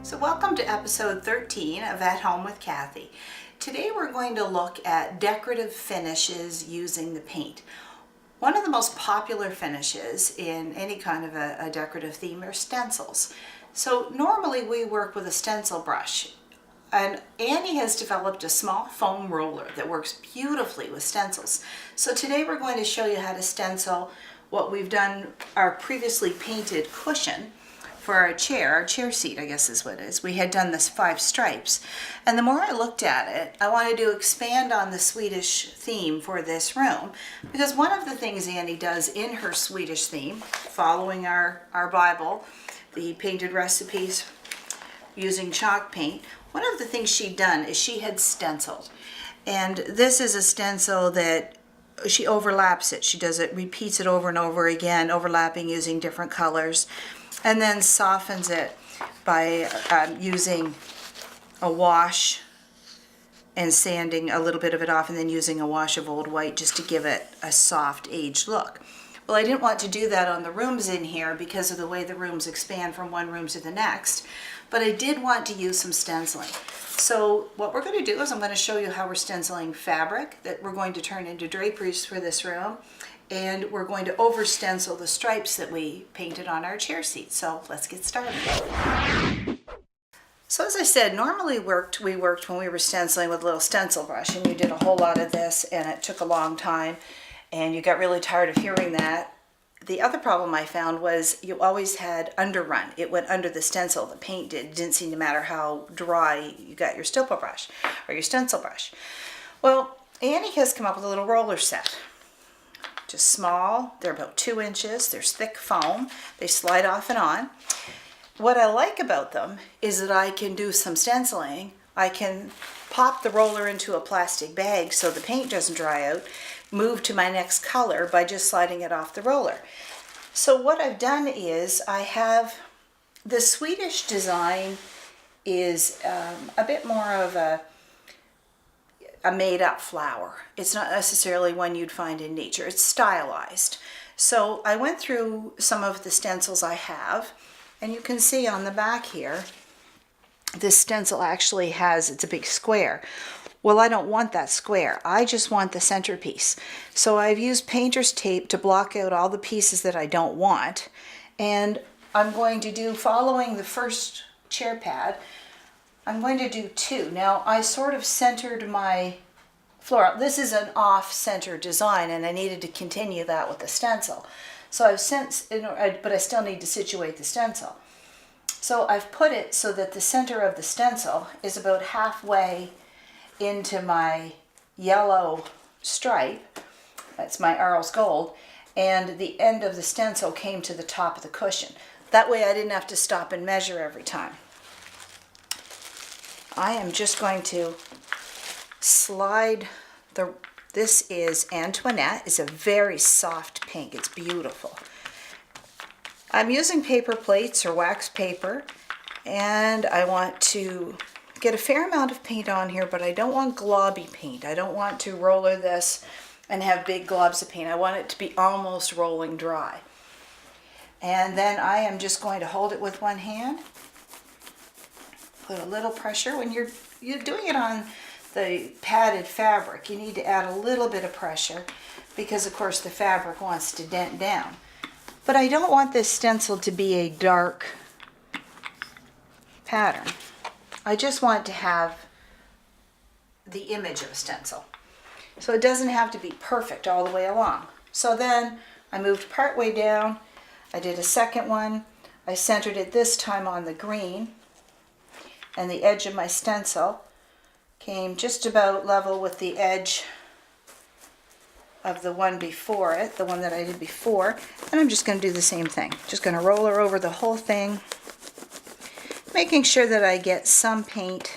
So welcome to episode 13 of At Home with Cathy. Today we're going to look at decorative finishes using the paint. One of the most popular finishes in any kind of a decorative theme are stencils. So normally we work with a stencil brush, and Annie has developed a small foam roller that works beautifully with stencils. So today we're going to show you how to stencil what we've done, our previously painted cushion for our chair seat, I guess is what it is. We had done this 5 stripes, and the more I looked at it, I wanted to expand on the Swedish theme for this room, because one of the things Annie does in her Swedish theme, following our Bible, the painted recipes using chalk paint, one of the things she'd done is she had stenciled. And this is a stencil that she overlaps it. She does it, repeats it over and over again, overlapping using different colors, and then softens it by using a wash and sanding a little bit of it off, and then using a wash of old white just to give it a soft aged look. Well, I didn't want to do that on the rooms in here because of the way the rooms expand from one room to the next, but I did want to use some stenciling. So what we're going to do is I'm going to show you how we're stenciling fabric that we're going to turn into draperies for this room, and we're going to over stencil the stripes that we painted on our chair seat. So let's get started. So as I said, normally we worked when we were stenciling with a little stencil brush, and you did a whole lot of this and it took a long time and you got really tired of hearing that. The other problem I found was you always had underrun. It went under the stencil, the paint did. It didn't seem to matter how dry you got your stipple brush or your stencil brush. Well, Annie has come up with a little roller set. Just small, they're about 2 inches, there's thick foam, they slide off and on. What I like about them is that I can do some stenciling. I can pop the roller into a plastic bag so the paint doesn't dry out, move to my next color by just sliding it off the roller. So what I've done is I have the Swedish design is a bit more of a made-up flower. It's not necessarily one you'd find in nature. It's stylized. So I went through some of the stencils I have, and you can see on the back here, this stencil actually has, it's a big square. Well, I don't want that square. I just want the centerpiece. So I've used painter's tape to block out all the pieces that I don't want. And I'm going to do, following the first chair pad, I'm going to do 2. Now, I sort of centered my floral. This is an off-center design, and I needed to continue that with the stencil. So but I still need to situate the stencil. So I've put it so that the center of the stencil is about halfway into my yellow stripe. That's my Arles Gold. And the end of the stencil came to the top of the cushion. That way I didn't have to stop and measure every time. I am just going to slide this is Antoinette. It's a very soft pink. It's beautiful. I'm using paper plates or wax paper, and I want to get a fair amount of paint on here, but I don't want globby paint. I don't want to roller this and have big globs of paint. I want it to be almost rolling dry. And then I am just going to hold it with one hand. Put a little pressure. When you're doing it on the padded fabric, you need to add a little bit of pressure because, of course, the fabric wants to dent down. But I don't want this stencil to be a dark pattern. I just want to have the image of a stencil. So it doesn't have to be perfect all the way along. So then I moved part way down. I did a second one. I centered it this time on the green, and the edge of my stencil came just about level with the edge of the one before it, the one that I did before. And I'm just going to do the same thing. Just going to roller over the whole thing, making sure that I get some paint,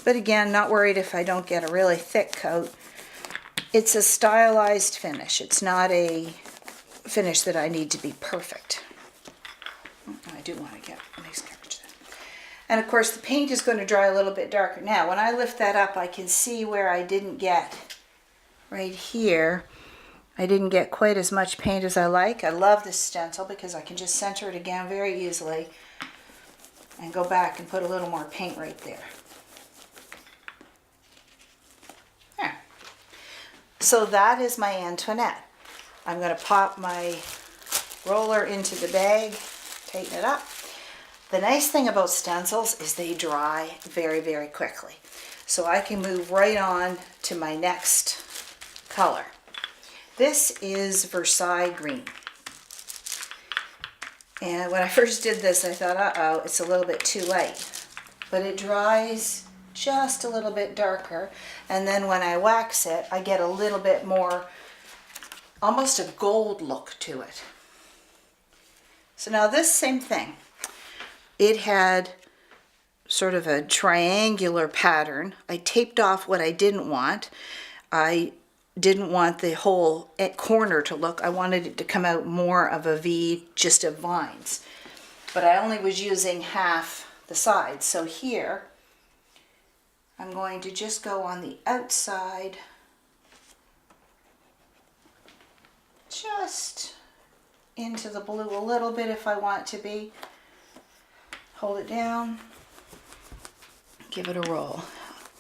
but again, not worried if I don't get a really thick coat. It's a stylized finish. It's not a finish that I need to be perfect. I do want to get a nice coverage there. And of course, the paint is going to dry a little bit darker. Now, when I lift that up, I can see where I didn't get, right here, I didn't get quite as much paint as I like. I love this stencil because I can just center it again very easily. and go back and put a little more paint right there. There. So that is my Antoinette. I'm going to pop my roller into the bag, tighten it up. The nice thing about stencils is they dry very, very quickly. So I can move right on to my next color. This is Versailles Green. And when I first did this, I thought, uh-oh, it's a little bit too light. But it dries just a little bit darker. And then when I wax it, I get a little bit more, almost a gold look to it. So now this same thing. It had sort of a triangular pattern. I taped off what I didn't want. I didn't want the whole corner to look. I wanted it to come out more of a V, just of vines. But I only was using half the side. So here, I'm going to just go on the outside, just into the blue a little bit if I want to be. Hold it down, give it a roll.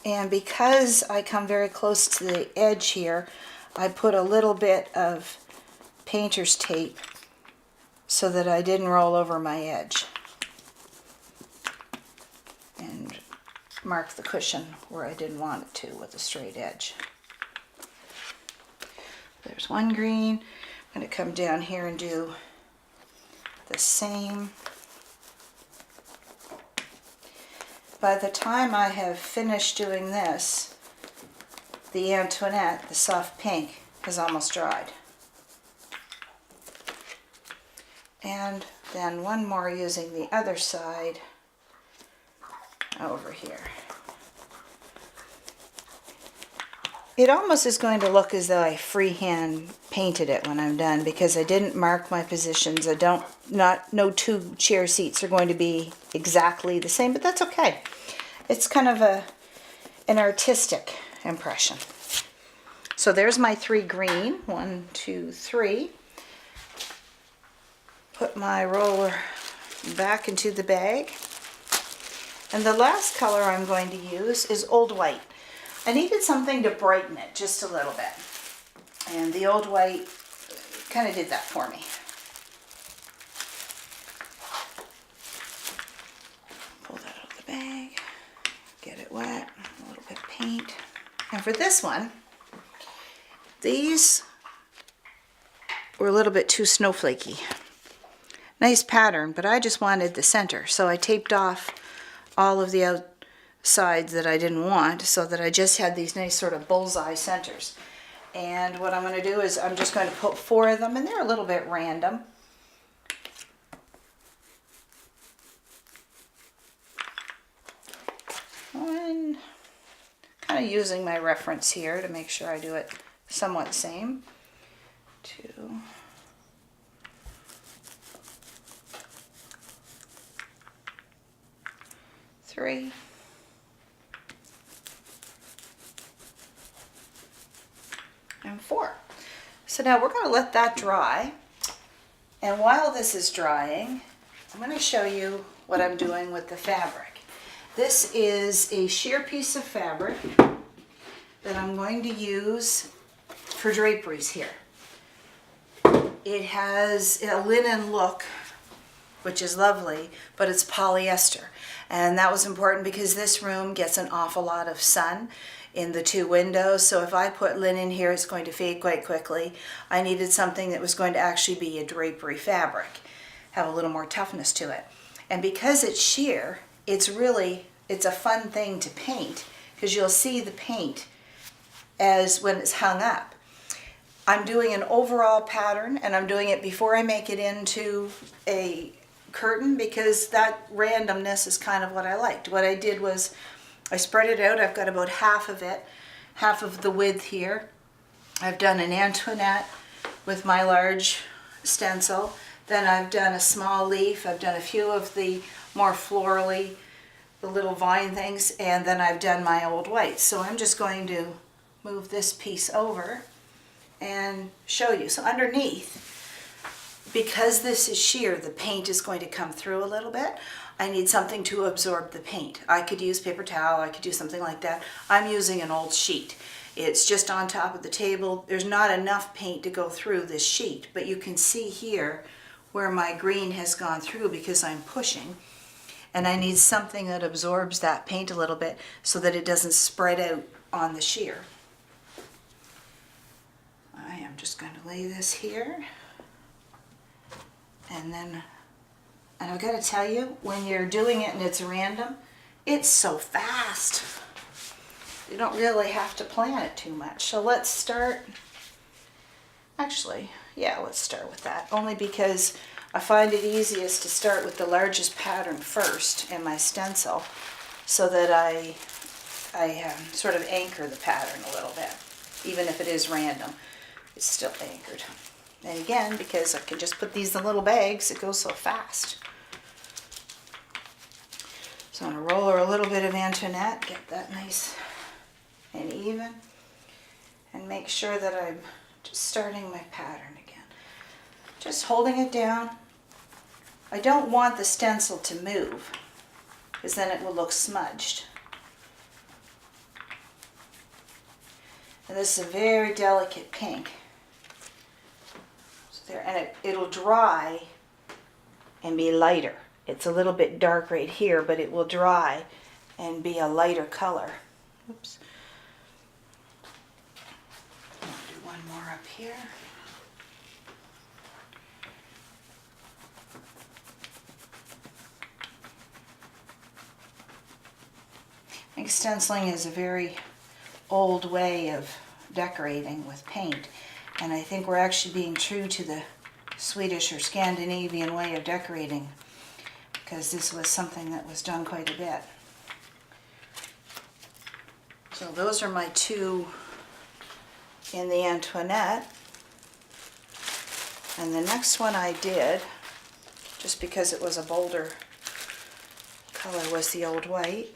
And because I come very close to the edge here, I put a little bit of painter's tape so that I didn't roll over my edge. And mark the cushion where I didn't want it to with a straight edge. There's one green. I'm going to come down here and do the same. By the time I have finished doing this, the Antoinette, the soft pink, has almost dried. And then one more using the other side over here. It almost is going to look as though I freehand painted it when I'm done, because I didn't mark my positions. No two chair seats are going to be exactly the same, but that's okay. It's kind of an artistic impression. So there's my 3 green, 1, 2, 3. Put my roller back into the bag. And the last color I'm going to use is Old White. I needed something to brighten it just a little bit. And the Old White kind of did that for me. Pull that out of the bag, get it wet, a little bit of paint. And for this one, these were a little bit too snowflakey. Nice pattern, but I just wanted the center. So I taped off all of the outsides that I didn't want so that I just had these nice sort of bullseye centers. And what I'm going to do is I'm just going to put 4 of them, and they're a little bit random. One, kind of using my reference here to make sure I do it somewhat same. 2. 3. And 4. So now we're going to let that dry. And while this is drying, I'm going to show you what I'm doing with the fabric. This is a sheer piece of fabric that I'm going to use for draperies here. It has a linen look, which is lovely, but it's polyester. And that was important because this room gets an awful lot of sun in the 2 windows. So if I put linen here, it's going to fade quite quickly. I needed something that was going to actually be a drapery fabric, have a little more toughness to it. And because it's sheer, it's a fun thing to paint because you'll see the paint as when it's hung up. I'm doing an overall pattern, and I'm doing it before I make it into a curtain because that randomness is kind of what I liked. What I did was I spread it out. I've got about half of it, half of the width here. I've done an Antoinette with my large stencil. Then I've done a small leaf. I've done a few of the more florally, the little vine things, and then I've done my Old White. So I'm just going to move this piece over and show you. So underneath, because this is sheer, the paint is going to come through a little bit. I need something to absorb the paint. I could use paper towel, I could do something like that. I'm using an old sheet. It's just on top of the table. There's not enough paint to go through this sheet, but you can see here where my green has gone through because I'm pushing. And I need something that absorbs that paint a little bit so that it doesn't spread out on the shear. I am just going to lay this here. And I've got to tell you, when you're doing it and it's random, it's so fast. You don't really have to plan it too much. So let's start, actually, yeah, let's start with that. Only because I find it easiest to start with the largest pattern first in my stencil so that I sort of anchor the pattern a little bit. Even if it is random, it's still anchored. And again, because I can just put these in little bags, it goes so fast. So I'm going to roll her a little bit of Antoinette, get that nice and even, and make sure that I'm just starting my pattern again. Just holding it down. I don't want the stencil to move, because then it will look smudged. And this is a very delicate pink. So there, and it'll dry and be lighter. It's a little bit dark right here, but it will dry and be a lighter color. Oops. I'll do one more up here. I think stenciling is a very old way of decorating with paint, and I think we're actually being true to the Swedish or Scandinavian way of decorating, because this was something that was done quite a bit. So those are my two in the Antoinette. And the next one I did, just because it was a bolder color, was the Old White.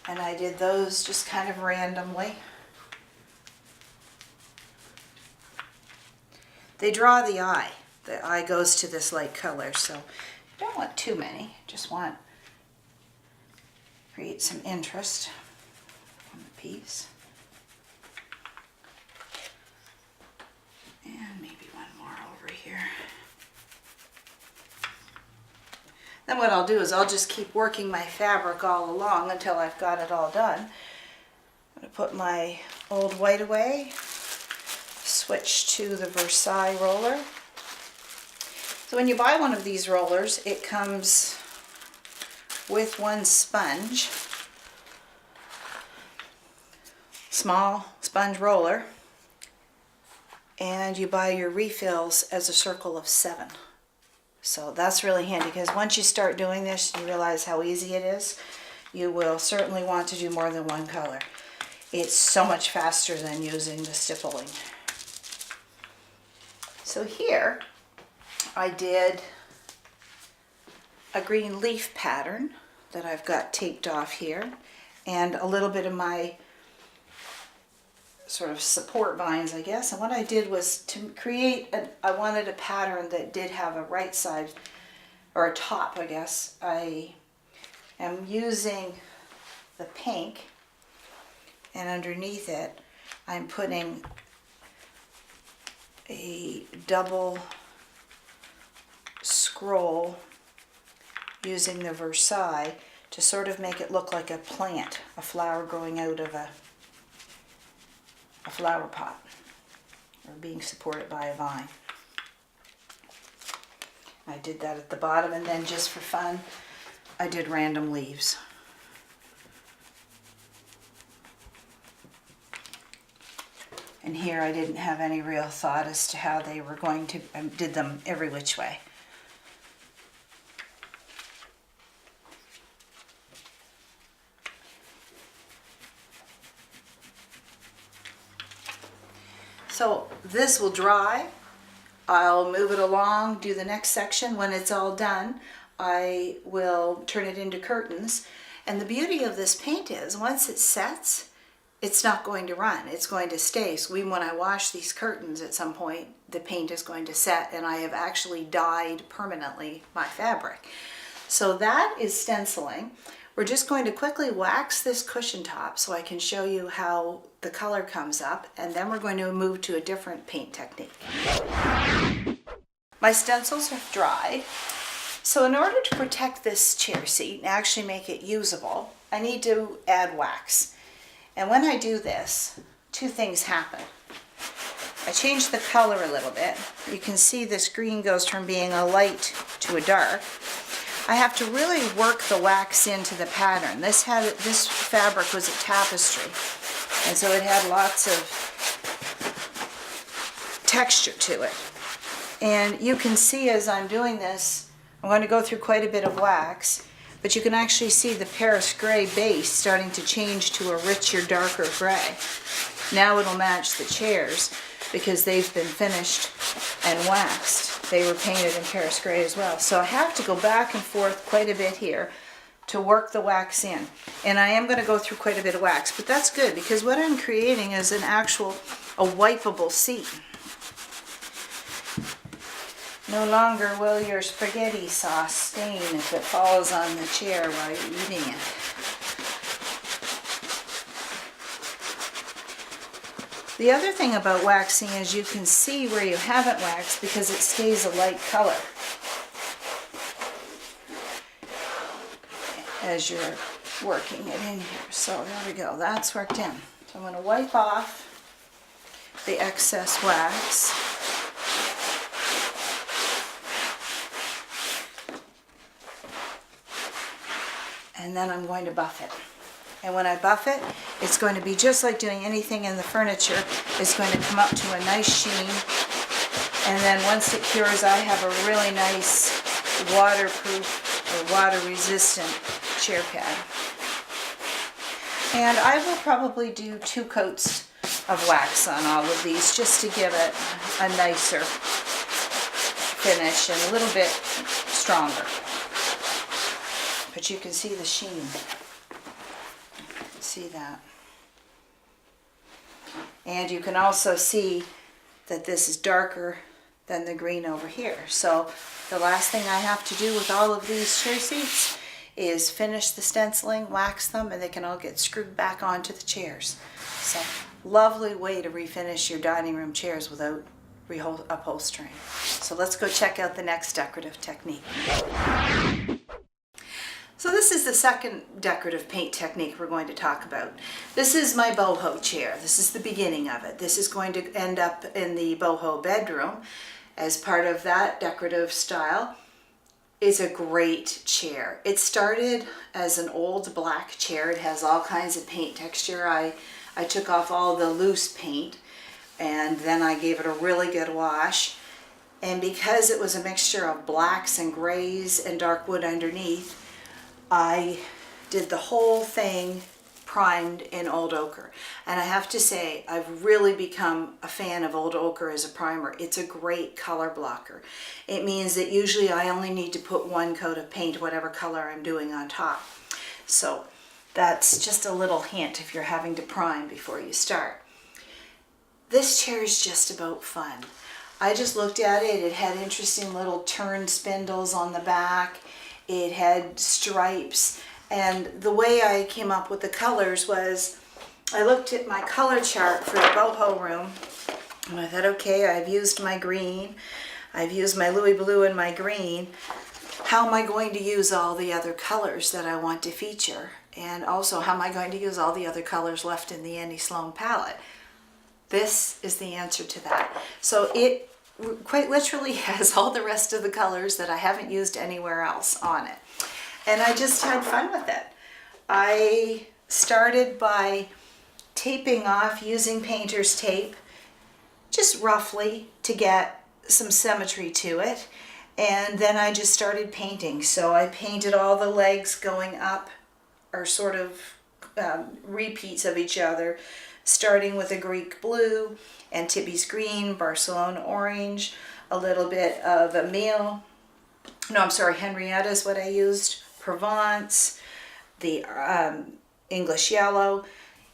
And I did those just kind of randomly. They draw the eye. The eye goes to this light color, so you don't want too many. Just want to create some interest on the piece. And maybe one more over here. Then what I'll do is I'll just keep working my fabric all along until I've got it all done. I'm going to put my Old White away, switch to the Versailles roller. So when you buy one of these rollers, it comes with one sponge, small sponge roller, and you buy your refills as a circle of 7. So that's really handy, because once you start doing this, you realize how easy it is. You will certainly want to do more than one color. It's so much faster than using the stippling. So here I did a green leaf pattern that I've got taped off here, and a little bit of my sort of support vines, I guess. And what I did was to create, I wanted a pattern that did have a right side, or a top, I guess. I am using the pink, and underneath it I'm putting a double scroll using the Versailles to sort of make it look like a plant, a flower growing out of a flower pot, or being supported by a vine. I did that at the bottom, and then just for fun, I did random leaves. And here I didn't have any real thought as to how they were going to, I did them every which way. So this will dry. I'll move it along, do the next section. When it's all done, I will turn it into curtains. And the beauty of this paint is, once it sets, it's not going to run. It's going to stay. So even when I wash these curtains at some point, the paint is going to set, and I have actually dyed permanently my fabric. So that is stenciling. We're just going to quickly wax this cushion top so I can show you how the color comes up, and then we're going to move to a different paint technique. My stencils have dried. So in order to protect this chair seat and actually make it usable, I need to add wax. And when I do this, two things happen. I change the color a little bit. You can see this green goes from being a light to a dark. I have to really work the wax into the pattern. This fabric was a tapestry, and so it had lots of texture to it. And you can see as I'm doing this, I'm going to go through quite a bit of wax, but you can actually see the Paris gray base starting to change to a richer, darker gray. Now it'll match the chairs because they've been finished and waxed. They were painted in Paris gray as well. So I have to go back and forth quite a bit here to work the wax in. And I am going to go through quite a bit of wax, but that's good because what I'm creating is a wipeable seat. No longer will your spaghetti sauce stain if it falls on the chair while you're eating it. The other thing about waxing is you can see where you haven't waxed because it stays a light color as you're working it in here. So there we go, that's worked in. So I'm going to wipe off the excess wax. And then I'm going to buff it. And when I buff it, it's going to be just like doing anything in the furniture. It's going to come up to a nice sheen. And then once it cures, I have a really nice waterproof or water-resistant chair pad. And I will probably do 2 coats of wax on all of these just to give it a nicer finish and a little bit stronger. But you can see the sheen. See that? And you can also see that this is darker than the green over here. So the last thing I have to do with all of these chair seats is finish the stenciling, wax them, and they can all get screwed back onto the chairs. So lovely way to refinish your dining room chairs without upholstering. So let's go check out the next decorative technique. So this is the second decorative paint technique we're going to talk about. This is my boho chair. This is the beginning of it. This is going to end up in the boho bedroom as part of that decorative style. It's a great chair. It started as an old black chair. It has all kinds of paint texture. I took off all the loose paint and then I gave it a really good wash. And because it was a mixture of blacks and grays and dark wood underneath, I did the whole thing primed in old ochre. And I have to say, I've really become a fan of old ochre as a primer. It's a great color blocker. It means that usually I only need to put 1 coat of paint, whatever color I'm doing on top. So that's just a little hint if you're having to prime before you start. This chair is just about fun. I just looked at it. It had interesting little turn spindles on the back. It had stripes, and the way I came up with the colors was I looked at my color chart for the boho room and I thought, okay, I've used my green, I've used my Louis Blue and my green. How am I going to use all the other colors that I want to feature? And also, how am I going to use all the other colors left in the Annie Sloan palette? This is the answer to that. So it quite literally has all the rest of the colors that I haven't used anywhere else on it. And I just had fun with it. I started by taping off using painter's tape, just roughly to get some symmetry to it. And then I just started painting. So I painted all the legs going up, or sort of repeats of each other, starting with a Greek blue, Antibes green, Barcelona orange, a little bit of Emile, Henrietta is what I used, Provence, the English yellow,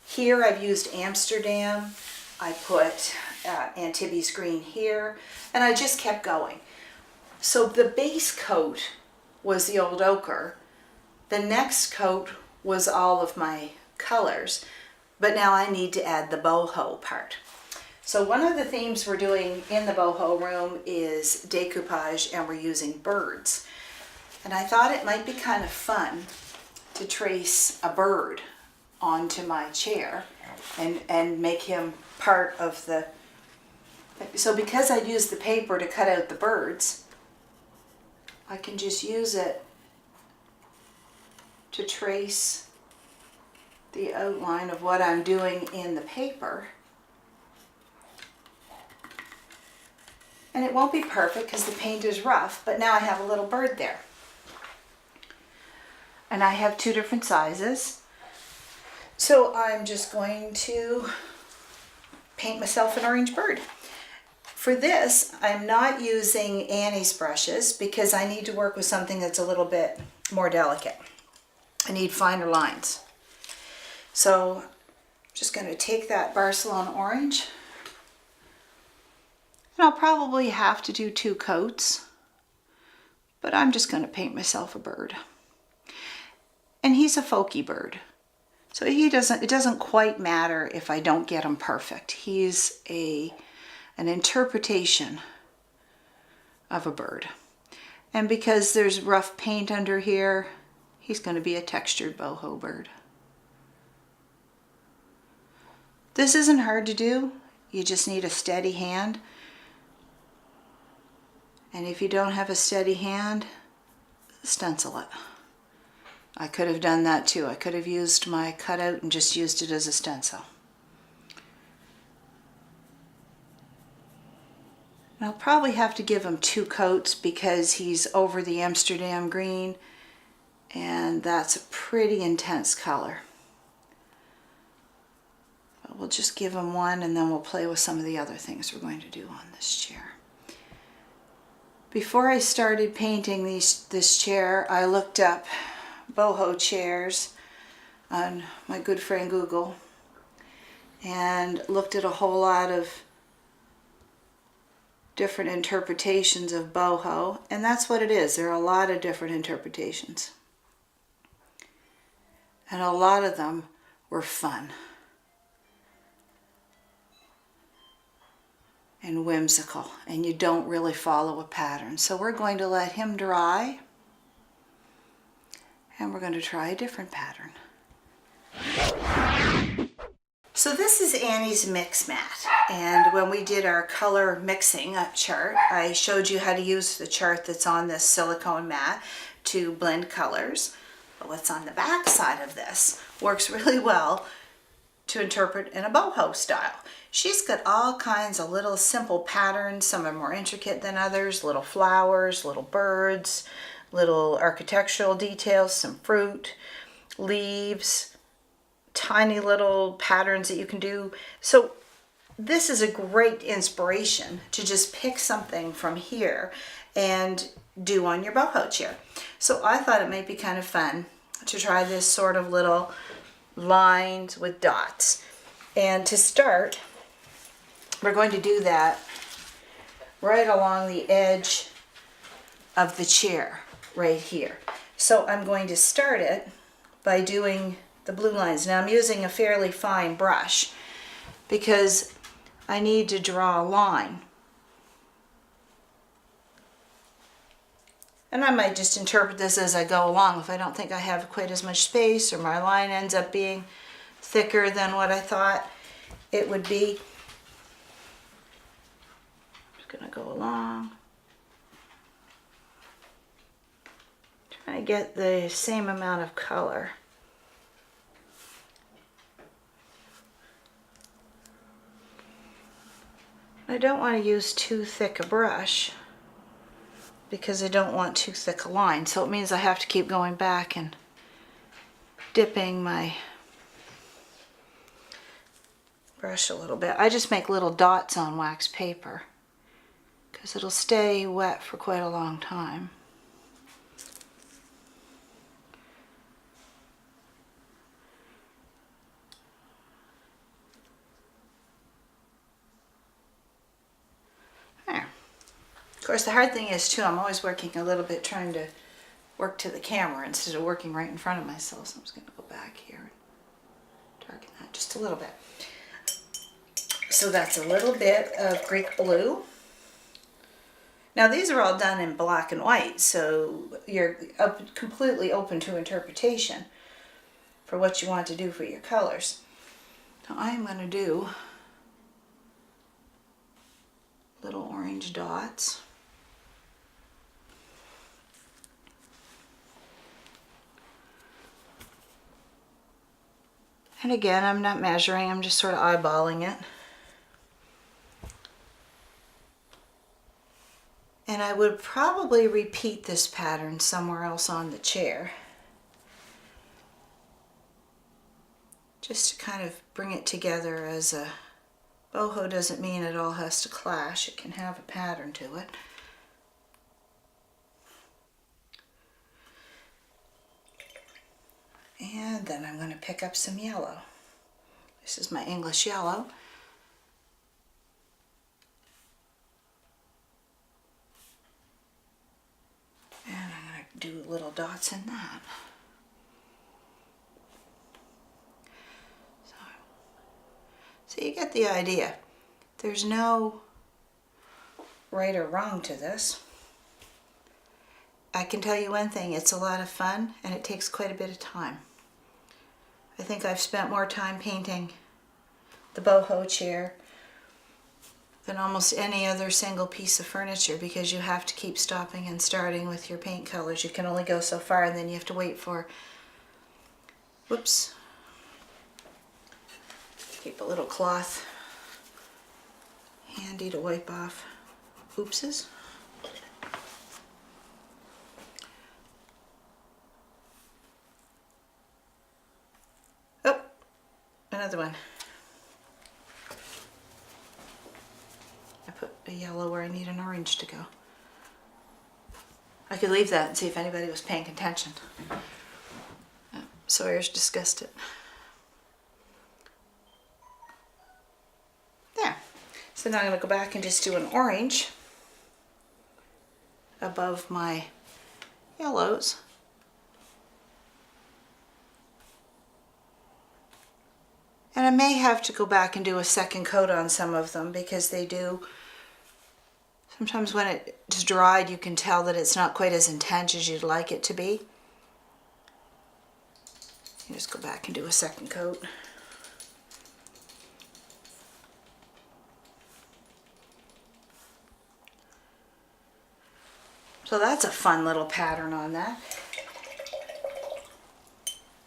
Here I've used Amsterdam. I put Antibes green here, and I just kept going. So the base coat was the old ochre. The next coat was all of my colors, but now I need to add the boho part. So one of the themes we're doing in the boho room is decoupage, and we're using birds. And I thought it might be kind of fun to trace a bird onto my chair and make him part of the... So because I used the paper to cut out the birds, I can just use it to trace the outline of what I'm doing in the paper. And it won't be perfect because the paint is rough, but now I have a little bird there. And I have two different sizes. So I'm just going to paint myself an orange bird. For this, I'm not using Annie's brushes because I need to work with something that's a little bit more delicate. I need finer lines. So I'm just going to take that Barcelona orange. And I'll probably have to do 2 coats, but I'm just going to paint myself a bird. And he's a folky bird. So it doesn't quite matter if I don't get him perfect. He's an interpretation of a bird. And because there's rough paint under here, he's going to be a textured boho bird. This isn't hard to do. You just need a steady hand. And if you don't have a steady hand, stencil it. I could have done that too. I could have used my cutout and just used it as a stencil. And I'll probably have to give him 2 coats because he's over the Amsterdam green, and that's a pretty intense color. But we'll just give him 1, and then we'll play with some of the other things we're going to do on this chair. Before I started painting this chair, I looked up boho chairs on my good friend Google and looked at a whole lot of different interpretations of boho, and that's what it is. There are a lot of different interpretations, and a lot of them were fun and whimsical, and you don't really follow a pattern. So we're going to let him dry, and we're going to try a different pattern. So this is Annie's mix mat, and when we did our color mixing chart, I showed you how to use the chart that's on this silicone mat to blend colors. But what's on the back side of this works really well to interpret in a boho style. She's got all kinds of little simple patterns. Some are more intricate than others, little flowers, little birds, little architectural details, some fruit, leaves, tiny little patterns that you can do. So this is a great inspiration to just pick something from here and do on your boho chair. So I thought it might be kind of fun to try this sort of little lines with dots. And to start, we're going to do that right along the edge of the chair right here. So I'm going to start it by doing the blue lines. Now I'm using a fairly fine brush because I need to draw a line. And I might just interpret this as I go along if I don't think I have quite as much space or my line ends up being thicker than what I thought it would be. I'm just going to go along. Trying to get the same amount of color. I don't want to use too thick a brush because I don't want too thick a line. So it means I have to keep going back and dipping my brush a little bit. I just make little dots on wax paper because it'll stay wet for quite a long time. Of course, the hard thing is too, I'm always working a little bit trying to work to the camera instead of working right in front of myself. So I'm just going to go back here and darken that just a little bit. So that's a little bit of Greek blue. Now these are all done in black and white, so you're completely open to interpretation for what you want to do for your colors. Now I'm going to do little orange dots. And again, I'm not measuring, I'm just sort of eyeballing it. And I would probably repeat this pattern somewhere else on the chair, just to kind of bring it together. As a boho doesn't mean it all has to clash, it can have a pattern to it. And then I'm going to pick up some yellow. This is my English yellow. And I'm going to do little dots in that. So you get the idea. There's no right or wrong to this. I can tell you one thing, it's a lot of fun and it takes quite a bit of time. I think I've spent more time painting the boho chair than almost any other single piece of furniture, because you have to keep stopping and starting with your paint colors. You can only go so far and then you have to wait for, whoops, keep a little cloth handy to wipe off oopses. Oh, another one. I put a yellow where I need an orange to go. I could leave that and see if anybody was paying attention. Sawyer's discussed it. There. So now I'm going to go back and just do an orange above my yellows. And I may have to go back and do a second coat on some of them, because they do, sometimes when it's dried you can tell that it's not quite as intense as you'd like it to be. You just go back and do a second coat. So that's a fun little pattern on that.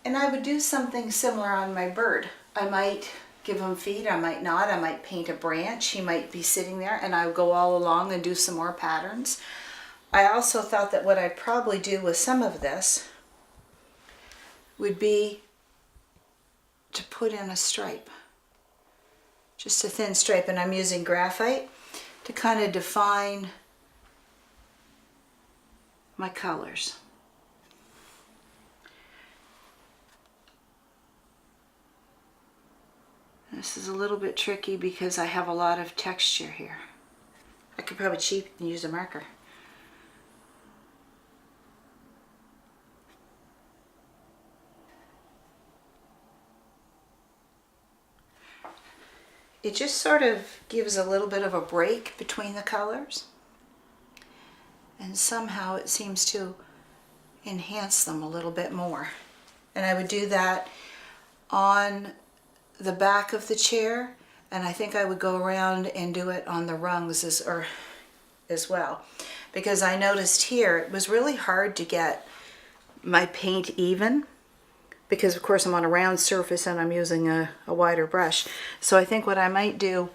And I would do something similar on my bird. I might give him feet, I might not, I might paint a branch, he might be sitting there, and I would go all along and do some more patterns. I also thought that what I'd probably do with some of this would be to put in a stripe. Just a thin stripe, and I'm using graphite to kind of define my colors. This is a little bit tricky because I have a lot of texture here. I could probably cheat and use a marker. It just sort of gives a little bit of a break between the colors, and somehow it seems to enhance them a little bit more. And I would do that on the back of the chair, and I think I would go around and do it on the rungs as well, because I noticed here it was really hard to get my paint even, because of course I'm on a round surface and I'm using a wider brush. So I think what I might do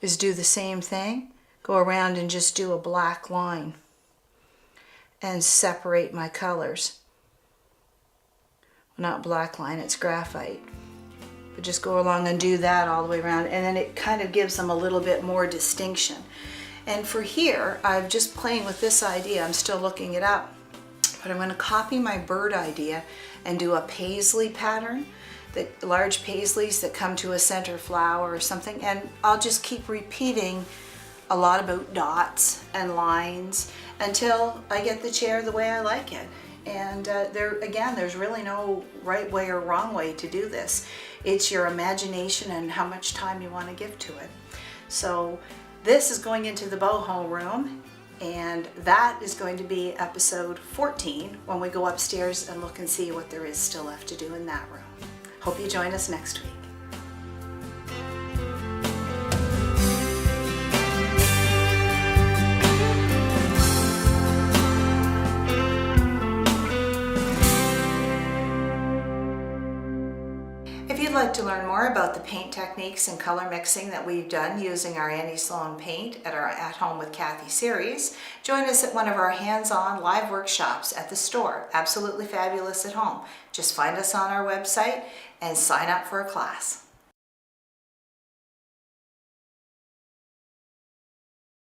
is do the same thing, go around and just do a black line and separate my colors. Well, not black line, it's graphite. But just go along and do that all the way around, and then it kind of gives them a little bit more distinction. And for here, I'm just playing with this idea. I'm still looking it up, but I'm going to copy my bird idea and do a paisley pattern, the large paisleys that come to a center flower or something, and I'll just keep repeating a lot about dots and lines until I get the chair the way I like it. And there's really no right way or wrong way to do this. It's your imagination and how much time you want to give to it. So this is going into the boho room, and that is going to be episode 14 when we go upstairs and look and see what there is still left to do in that room. Hope you join us next week. If you'd like to learn more about the paint techniques and color mixing that we've done using our Annie Sloan paint at our At Home with Cathy series, join us at one of our hands-on live workshops at the store, Absolutely Fabulous at Home. Just find us on our website and sign up for a class.